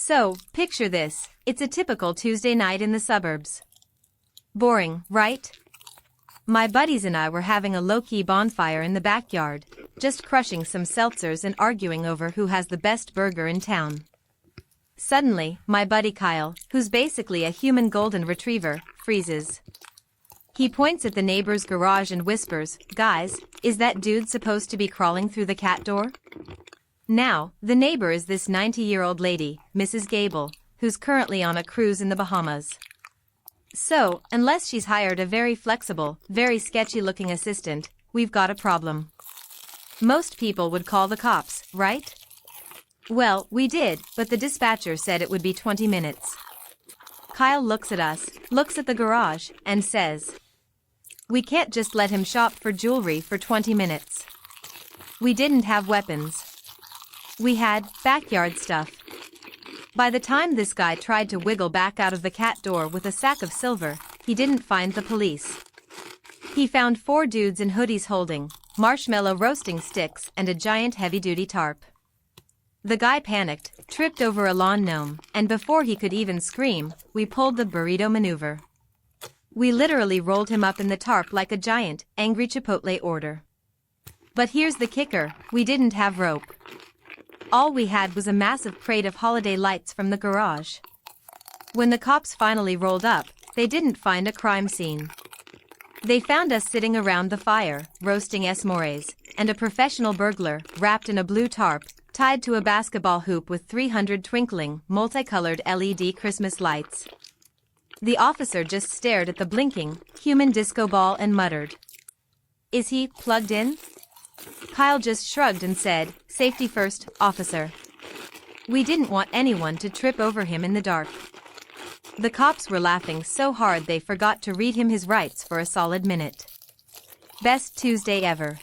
So, picture this, it's a typical Tuesday night in the suburbs. Boring, right? My buddies and I were having a low-key bonfire in the backyard, just crushing some seltzers and arguing over who has the best burger in town. Suddenly, my buddy Kyle, who's basically a human golden retriever, freezes. He points at the neighbor's garage and whispers, "Guys, is that dude supposed to be crawling through the cat door?" Now, the neighbor is this 90-year-old lady, Mrs. Gable, who's currently on a cruise in the Bahamas. So, unless she's hired a very flexible, very sketchy-looking assistant, we've got a problem. Most people would call the cops, right? Well, we did, but the dispatcher said it would be 20 minutes. Kyle looks at us, looks at the garage, and says, "We can't just let him shop for jewelry for 20 minutes." We didn't have weapons. We had backyard stuff. By the time this guy tried to wiggle back out of the cat door with a sack of silver, he didn't find the police. He found 4 dudes in hoodies holding marshmallow roasting sticks and a giant heavy-duty tarp. The guy panicked, tripped over a lawn gnome, and before he could even scream, we pulled the burrito maneuver. We literally rolled him up in the tarp like a giant, angry Chipotle order. But here's the kicker, we didn't have rope. All we had was a massive crate of holiday lights from the garage. When the cops finally rolled up, they didn't find a crime scene. They found us sitting around the fire, roasting s'mores, and a professional burglar, wrapped in a blue tarp, tied to a basketball hoop with 300 twinkling, multicolored LED Christmas lights. The officer just stared at the blinking, human disco ball and muttered, "Is he plugged in?" Kyle just shrugged and said, "Safety first, officer." We didn't want anyone to trip over him in the dark. The cops were laughing so hard they forgot to read him his rights for a solid minute. Best Tuesday ever.